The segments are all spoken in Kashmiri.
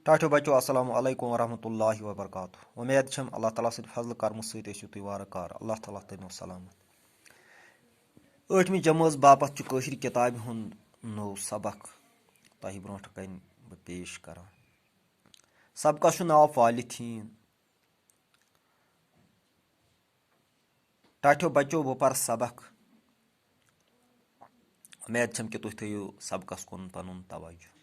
ٹاٹھو بچو السلام علیکم ورحمۃ اللہ وبرکاتہ اُمید چھم اللہ تعالیٰ سٕنٛدِ فضلہٕ کرمہٕ سۭتۍ ٲسِو تُہۍ وارٕ کار اللہ تعالیٰ تھٲینو سلامت 8مہِ جمٲژ باپتھ چھُ کٲشِر کِتابہِ ہُنٛد نوٚو سبق تۄہہِ برونٛٹھ کَنۍ بہٕ پیش کران سبقس چھُ ناو پالِتھیٖن ٹاٹھو بچو بہٕ پرٕ سبق اُمید چھم کہِ تُہۍ تھٲیِو سبقس کُن پنُن توجہ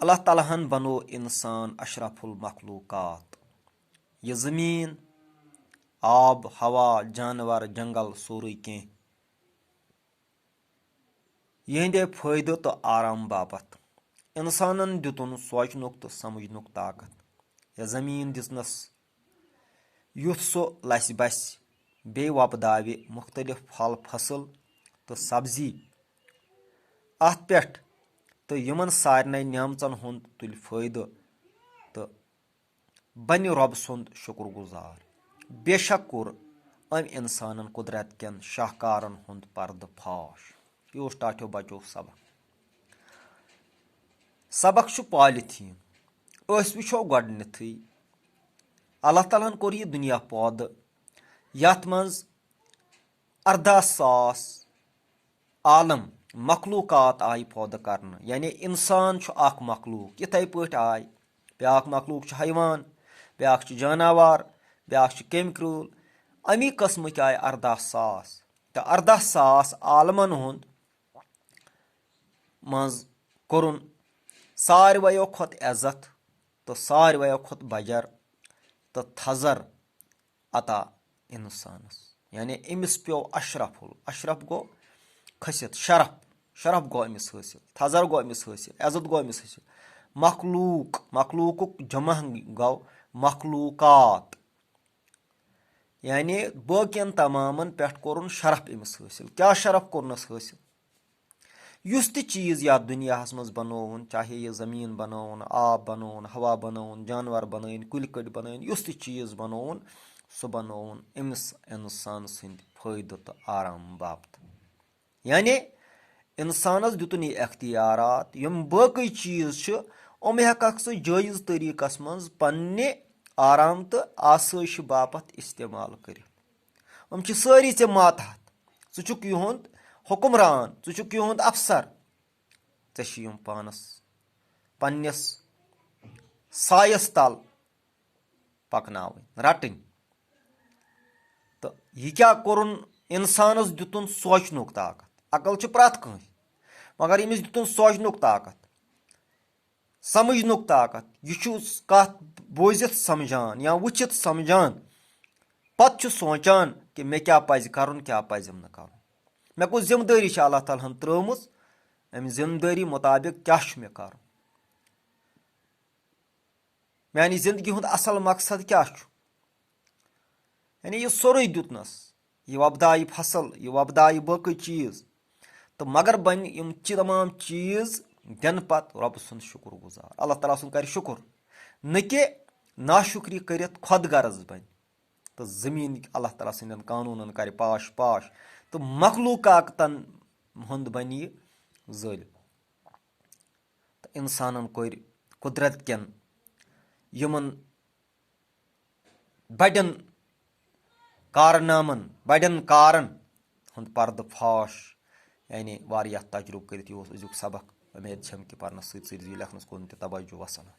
اللہ تعالیٰ ہن بنوو اِنسان اشرف المخلوقات یہِ زٔمیٖن آب ہوا جانور جنگل سورُے کینٛہہ یِہنٛدے فٲیدٕ تہٕ آرام باپتھ اِنسانن دِتُن سونٛچنُک تہٕ سمجھنُک طاقت یہِ زٔمیٖن دِژنس یُتھ سُہ لسہِ بسہِ بیٚیہِ وۄپداوِ مُختٔلِف پھل فصل تہٕ سبزی اتھ پٮ۪ٹھ تہٕ یِمن سارنٕے نعمژن ہُنٛد تُلہِ فٲیدٕ تہٕ بنہِ رۄبہٕ سُنٛد شُکر گُزار بے شک کوٚر أمۍ اِنسانن قُدرت کٮ۪ن شاہکارن ہُنٛد پردٕ فاش یہِ اوس ٹاٹھیو بچو سبق چھُ پالِتھیٖن أسۍ وٕچھو گۄڈنیتھٕے اللہ تعالیٰ ہن کوٚر یہِ دُنیا پٲدٕ یتھ منٛز 18,000 عالم مخلوٗقات آیہِ پٲدٕ کرنہٕ یعنی اِنسان چھُ اکھ مخلوٗق یِتھٕے پٲٹھۍ آیہِ بیاکھ مخلوٗق چھُ حیوان بیاکھ چھُ جاناوار بیاکھ چھُ کیٚمۍ کرٛوٗل امی قٕسمٕکۍ آیہِ 18,000 تہٕ 18,000 عالمن ہُنٛد منٛز کوٚرُن سارویو کھۄتہٕ عزت تہٕ سارویو کھۄتہٕ بجر تہٕ تھزر عطا اِنسانس یعنی أمِس پیٚو اشرف گوٚو کھٔسِتھ شرف گوٚو أمِس حٲصِل تھزر گوٚو أمِس حٲصِل عزت گوٚو أمِس حٲصِل مخلوٗقُک جمع گوٚو مخلوٗقات یعنی باقین تمامن پٮ۪ٹھ کوٚرُن شرف أمِس حٲصِل کیاہ شرف کوٚرنس حٲصِل یُس تہِ چیٖز یتھ دُنیاہس منٛز بنووُن چاہے یہِ زٔمیٖن بنووُن آب بنووُن ہوا بنووُن جانور بنٲوِن کُلۍ کٔٹۍ بنٲوِن یُس تہِ چیٖز بنووُن سُہ بنووُن أمِس اِنسان سٕنٛدِ فٲیدٕ تہٕ آرام باپتھ یعنی اِنسانس دِتُن یہِ اختیارات یِم باقٕے چیٖز چھِ یِم ہٮ۪ککھ ژٕ جٲیز طٔریٖقس منٛز پننہِ آرام تہٕ آسٲیشہِ باپتھ استعمال کٔرِتھ یِم چھِ سٲری ژےٚ ماتحت ژٕ چھُکھ یِہُنٛد حُکمران ژٕ چھُکھ یِہُنٛد افسر ژےٚ چھِ یِم پانس پننِس سایس تل پکناوٕنۍ رٹٕنۍ تہٕ یہِ کیاہ کوٚرُن انسانس دِتُن سونٛچنُک طاقت عقل چھِ پرٛٮ۪تھ کٲنٛسہِ مگر أمِس دِتُن سونٛچنُک طاقت سمجھنُک طاقت یہِ چھُ کتھ بوٗزِتھ سمجھان یا وٕچھِتھ سمجھان پتہٕ چھُ سونٛچان کہِ مےٚ کیاہ پزِ کرُن کیاہ پزیم نہٕ کرُن مےٚ کُس ذِمہٕ دٲری چھِ اللہ تعالیٰ ہن ترٲومٕژ امہِ ذِمہٕ دٲری مُطابق کیاہ چھُ مےٚ کرُن میانہِ زندگی ہُنٛد اصل مقصد کیاہ چھُ یعنی یہِ سورُے دیُتنس یہِ وۄپدایہِ فصل یہِ وۄپدایہِ باقٕے چیٖز تہٕ مگر بنہِ یِم تمام چیٖز دِنہٕ پتہٕ رۄبہٕ سُنٛد شُکر گُزار اللہ تعالیٰ سُنٛد کرِ شُکر نہ کہِ ناشُکری کٔرِتھ خۄد غرض بنہِ تہٕ زٔمیٖنٕکۍ اللہ تعالیٰ سٕنٛدٮ۪ن قانوٗنن کرِ پاش تہٕ مخلوٗقاتن ہُنٛد بنہِ یہِ ظٲلِم تہٕ اِنسانن کوٚر قُدرت کٮ۪ن یِمن بڑٮ۪ن کارنامن بڑٮ۪ن کارن ہُنٛد پردٕ فاش یعنی واریاہ تجرُبہٕ کٔرِتھ یہِ اوس أزیُک سبق اُمید چھم کہِ پرنس سۭتۍ سۭتۍ لیکھنس کُن تہِ توجہ وسلام